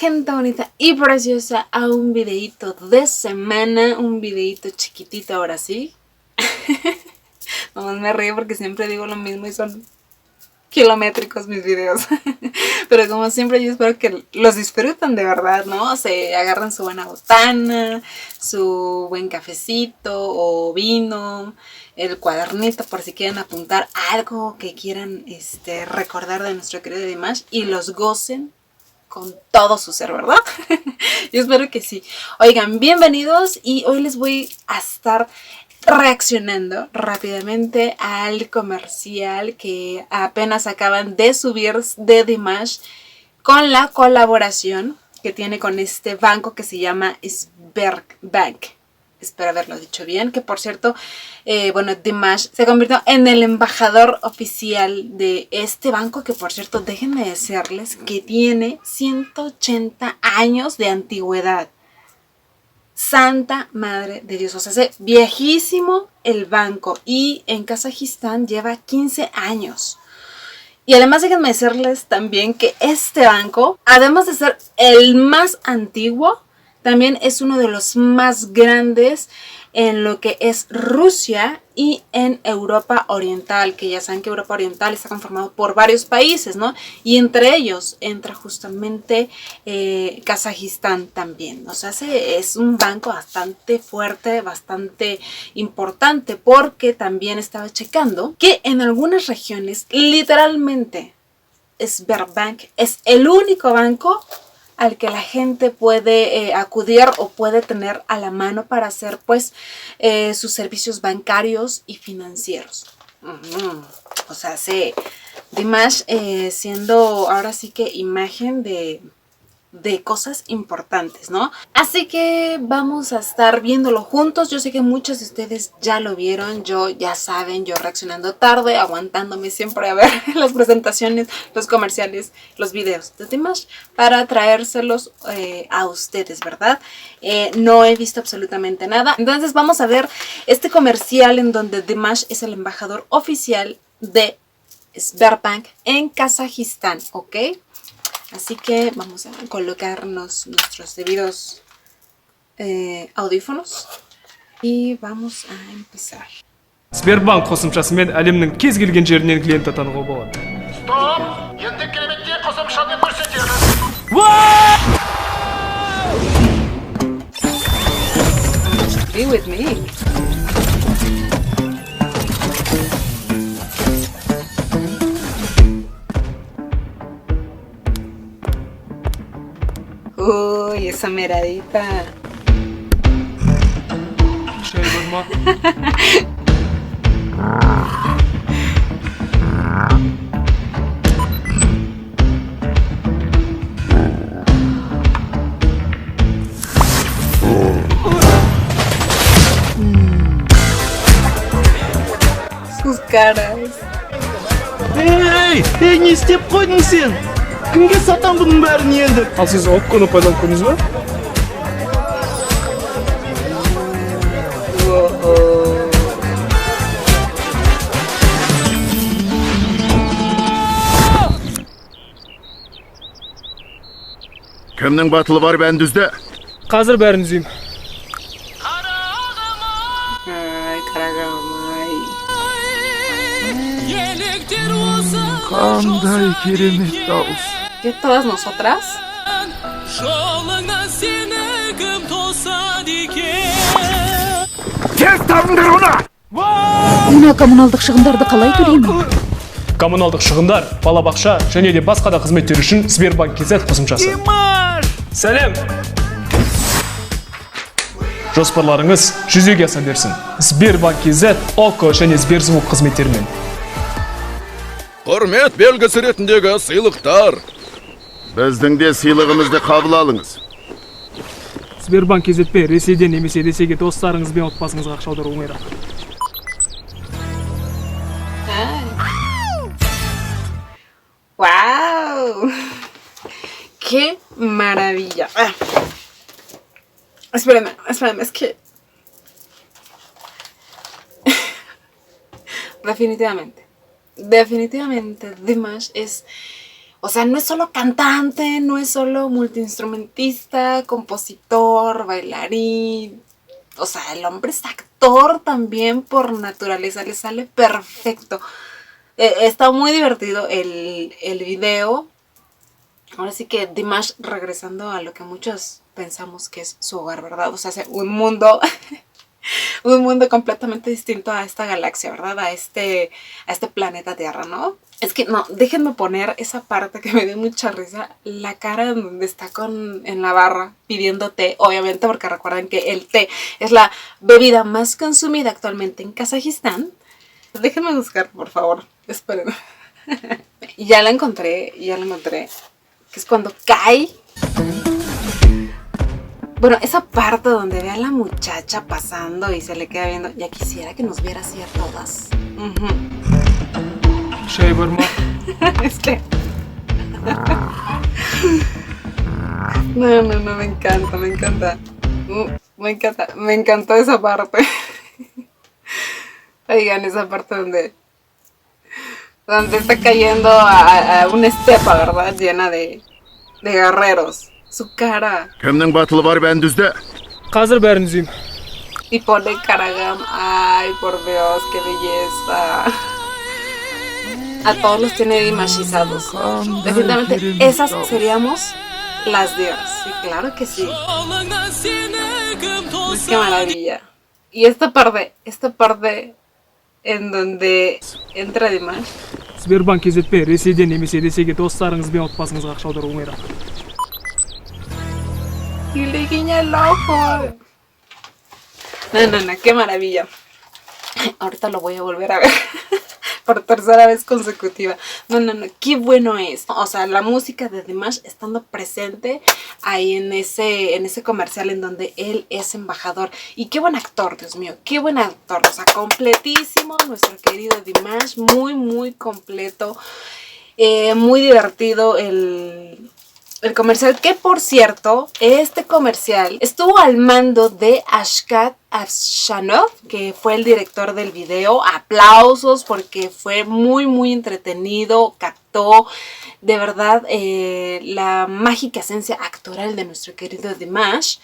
gente bonita y preciosa a un videito de semana, un videito chiquitito ahora sí. Nomás me río porque siempre digo lo mismo y son kilométricos mis videos. Pero como siempre yo espero que los disfruten de verdad, ¿no? Se agarran su buena botana, su buen cafecito o vino, el cuadernito por si quieren apuntar algo que quieran recordar de nuestro querido Dimash y los gocen con todo su ser, ¿verdad? Yo espero que sí. Oigan, bienvenidos y hoy les voy a estar reaccionando rápidamente al comercial que apenas acaban de subir de Dimash con la colaboración que tiene con este banco que se llama Sberbank. Espero haberlo dicho bien, que por cierto, Dimash se convirtió en el embajador oficial de este banco, que por cierto, déjenme decirles que tiene 180 años de antigüedad. Santa madre de Dios, o sea, es viejísimo el banco y en Kazajistán lleva 15 años. Y además déjenme decirles también que este banco, además de ser el más antiguo, también es uno de los más grandes en lo que es Rusia y en Europa Oriental, que ya saben que Europa Oriental está conformado por varios países, ¿no? Y entre ellos entra justamente Kazajistán también. O sea, es un banco bastante fuerte, bastante importante, porque también estaba checando que en algunas regiones, literalmente, Sberbank es el único banco al que la gente puede acudir o puede tener a la mano para hacer pues sus servicios bancarios y financieros. O sea, Dimash siendo ahora sí que imagen de cosas importantes, ¿no? Así que vamos a estar viéndolo juntos. Yo sé que muchos de ustedes ya lo vieron. Yo, ya saben, yo reaccionando tarde, aguantándome siempre a ver las presentaciones, los comerciales, los videos de Dimash para traérselos a ustedes, ¿verdad? No he visto absolutamente nada. Entonces vamos a ver este comercial en donde Dimash es el embajador oficial de Sberbank en Kazajistán, ¿ok? Así que vamos a colocarnos nuestros debidos audífonos y vamos a empezar. Sberbank қосымшасымен әлемнің кез келген жерінен клиент атануға болады. Стоп! Енді кереметте қосымшаны көрсетеміз. Be with me. Uy, esa miradita. Шай бар ма? Sus caras. Ей, не істеп қойдың сен? Кімге сатам бұның бәрін енді? Ал сіз окконы пайдаланып көрдіңіз ба? Кімнің батылы бар бәндізді? Қазір бәрін үзеймін. Ay, Карагамай. Қандай керемет дауыс. ¿Qué todas nosotras? Тез табыңдар оны! Мына коммуналдық шығындарды қалай төлеймін? Коммуналдық шығындар, балабақша және де басқа да қызметтер үшін Сбербанк KZ қосымшасы. Сәлем! Жоспарларыңыз жүзеге аса берсін. Сбербанк KZ, ОККО және Сберзвук қызметтерімен. Құрмет белгісі ретіндегі сыйлықтар. Біздің де сыйлығымызды қабыл алыңыз. Сбербанк KZ-пен Ресейден немесе Ресейге достарыңыз бен отбасыңызға ақша аудару оңайырақ. ¡Wow! ¡Qué maravilla! Espérenme, es que... Definitivamente Dimash es O sea, no es solo cantante, no es solo multiinstrumentista, compositor, bailarín. O sea, el hombre es actor también por naturaleza, le sale perfecto. Está muy divertido el video. Ahora sí que Dimash regresando a lo que muchos pensamos que es su hogar, ¿verdad? O sea, un mundo, un mundo completamente distinto a esta galaxia, ¿verdad? A este planeta Tierra, ¿no? Es que no, déjenme poner esa parte que me dio mucha risa, la cara donde está en la barra pidiendo té, obviamente porque recuerden que el té es la bebida más consumida actualmente en Kazajistán. Déjenme buscar, por favor, esperen. Ya la encontré, que es cuando cae. Bueno, esa parte donde ve a la muchacha pasando y se le queda viendo, ya quisiera que nos viera así a todas. Şey var mı? Es que... No, me encanta. Me encantó esa parte. Oigan, esa parte donde está cayendo a una estepa, ¿verdad? Llena de guerreros. Su cara. Kimning batılı var bendüzde? Қазір бәрін үзеймін. Y pone Karagam. Ay, por Dios, qué belleza. A todos los tiene dimashizados. Definitivamente, esas seríamos las diosas. Sí, claro que sí. Qué maravilla. Y esta parte en donde entra Dimash. Сбербанк кезетпе, Ресейден немесе Ресейге достарыңыз бен отбасыңызға ақша аударуға оңайырақ. Y le guiña el ojo. No, qué maravilla. Ahorita lo voy a volver a ver. Por tercera vez consecutiva. No, qué bueno es. O sea, la música de Dimash estando presente ahí en ese comercial en donde él es embajador. Y qué buen actor, Dios mío, qué buen actor. O sea, completísimo nuestro querido Dimash. Muy completo. Muy divertido el comercial, que por cierto, este comercial estuvo al mando de Ashkat Afshanov, que fue el director del video. Aplausos porque fue muy entretenido, captó de verdad la mágica esencia actoral de nuestro querido Dimash.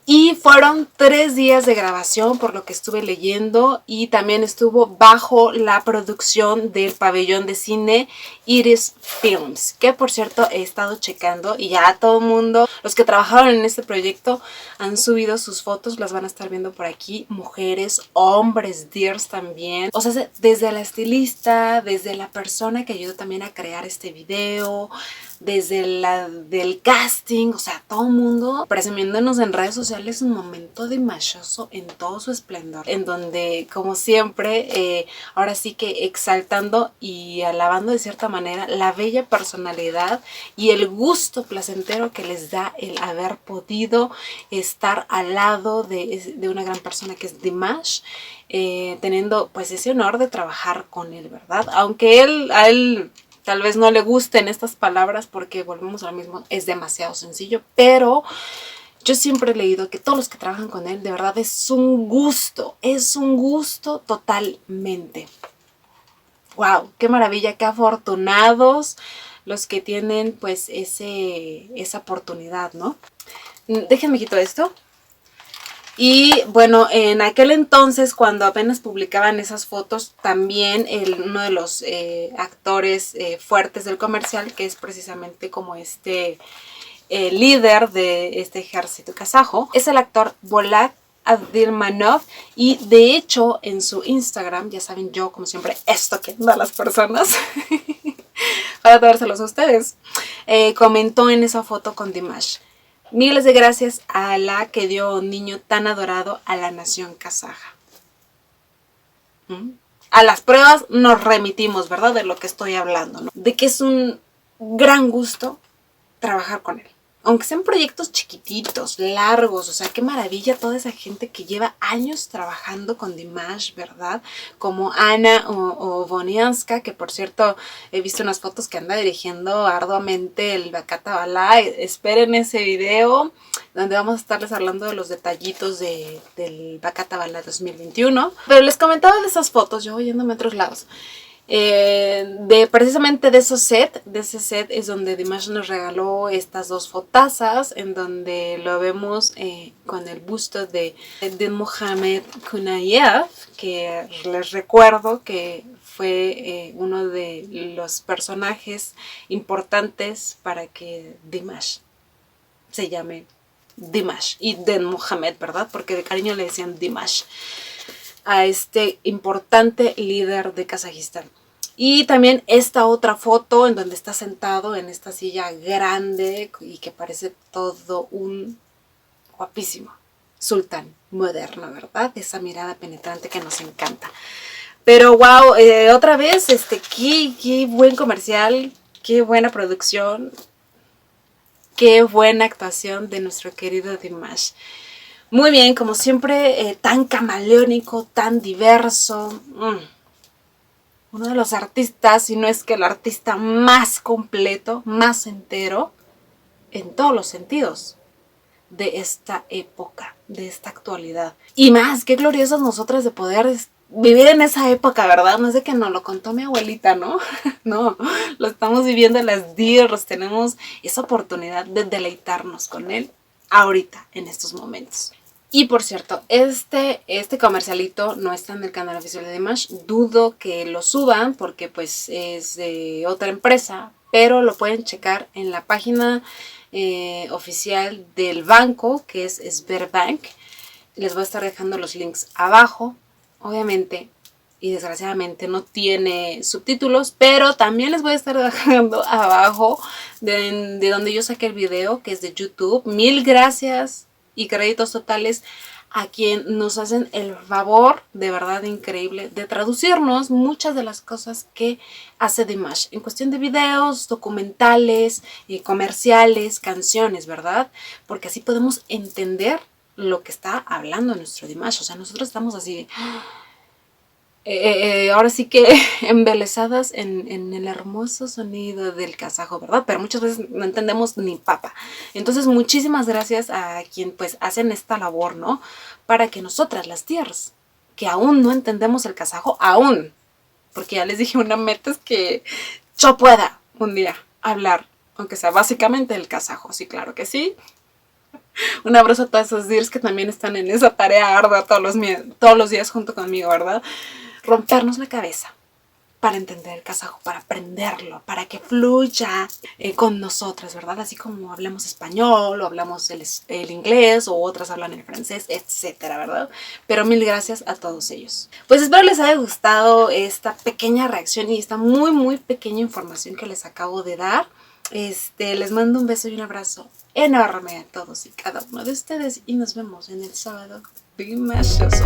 Y fueron 3 días de grabación por lo que estuve leyendo, y también estuvo bajo la producción del pabellón de cine Iris Films, que por cierto he estado checando y ya todo el mundo, los que trabajaron en este proyecto han subido sus fotos, las van a estar viendo por aquí, mujeres, hombres, dears también. O sea, desde la estilista, desde la persona que ayudó también a crear este video, desde del casting, o sea, todo el mundo presumiéndonos en redes sociales un momento dimashoso en todo su esplendor, en donde, como siempre, ahora sí que exaltando y alabando de cierta manera la bella personalidad y el gusto placentero que les da el haber podido estar al lado de una gran persona que es Dimash, teniendo pues ese honor de trabajar con él, ¿verdad? Aunque a él tal vez no le gusten estas palabras porque volvemos a lo mismo, es demasiado sencillo, pero yo siempre he leído que todos los que trabajan con él, de verdad es un gusto totalmente. ¡Wow! ¡Qué maravilla! ¡Qué afortunados los que tienen pues esa oportunidad, ¿no? Déjenme quitar esto. Y bueno, en aquel entonces, cuando apenas publicaban esas fotos, también uno de los actores fuertes del comercial, que es precisamente como líder de este ejército kazajo, es el actor Bolak Abdilmanov. Y de hecho en su Instagram, ya saben, yo como siempre estoqueando a las personas para dárselos a ustedes, comentó en esa foto con Dimash: miles de gracias a Alá que dio un niño tan adorado a la nación kazaja. A las pruebas nos remitimos, ¿verdad? De lo que estoy hablando, ¿no? De que es un gran gusto trabajar con él. Aunque sean proyectos chiquititos, largos, o sea, qué maravilla toda esa gente que lleva años trabajando con Dimash, ¿verdad? Como Ana o Bonianska, que por cierto he visto unas fotos que anda dirigiendo arduamente el Bacata Balá. Esperen ese video donde vamos a estarles hablando de los detallitos del Bacata Balá 2021. Pero les comentaba de esas fotos, yo voy yéndome a otros lados. Precisamente de ese set es donde Dimash nos regaló estas 2 fotazas, en donde lo vemos con el busto de Mohamed Kunayev, que les recuerdo que fue uno de los personajes importantes para que Dimash se llame Dimash, y Den Mohamed, ¿verdad? Porque de cariño le decían Dimash a este importante líder de Kazajistán. Y también esta otra foto en donde está sentado en esta silla grande y que parece todo un guapísimo sultán moderno, ¿verdad? Esa mirada penetrante que nos encanta. Pero wow, otra vez, qué buen comercial, qué buena producción, qué buena actuación de nuestro querido Dimash. Muy bien, como siempre, tan camaleónico, tan diverso. Uno de los artistas, si no es que el artista más completo, más entero, en todos los sentidos, de esta época, de esta actualidad. Y más, qué gloriosas nosotras de poder vivir en esa época, ¿verdad? No es de que nos lo contó mi abuelita, ¿no? No, lo estamos viviendo las Dears, tenemos esa oportunidad de deleitarnos con él ahorita, en estos momentos. Y por cierto, este comercialito no está en el canal oficial de Dimash. Dudo que lo suban porque pues es de otra empresa, pero lo pueden checar en la página oficial del banco, que es Sberbank. Les voy a estar dejando los links abajo. Obviamente y desgraciadamente no tiene subtítulos, pero también les voy a estar dejando abajo de donde yo saqué el video, que es de YouTube. 1000 gracias y créditos totales a quien nos hacen el favor, de verdad increíble, de traducirnos muchas de las cosas que hace Dimash en cuestión de videos, documentales, comerciales, canciones, ¿verdad? Porque así podemos entender lo que está hablando nuestro Dimash. O sea, nosotros estamos así ahora sí que embelesadas en el hermoso sonido del kazajo, ¿verdad? Pero muchas veces no entendemos ni papa. Entonces, muchísimas gracias a quien pues hacen esta labor, ¿no? Para que nosotras, las tierras, que aún no entendemos el kazajo, aún, porque ya les dije, una meta es que yo pueda un día hablar, aunque sea básicamente el kazajo, sí, claro que sí. Un abrazo a todos esos dears que también están en esa tarea ardua todos los días junto conmigo, ¿verdad? Rompernos la cabeza para entender el kazajo, para aprenderlo, para que fluya con nosotras, ¿verdad? Así como hablamos español o hablamos el inglés o otras hablan el francés, etcétera, ¿verdad? Pero 1000 gracias a todos ellos. Pues espero les haya gustado esta pequeña reacción y esta muy, muy pequeña información que les acabo de dar. Les mando un beso y un abrazo enorme a todos y cada uno de ustedes y nos vemos en el sábado Dimashoso.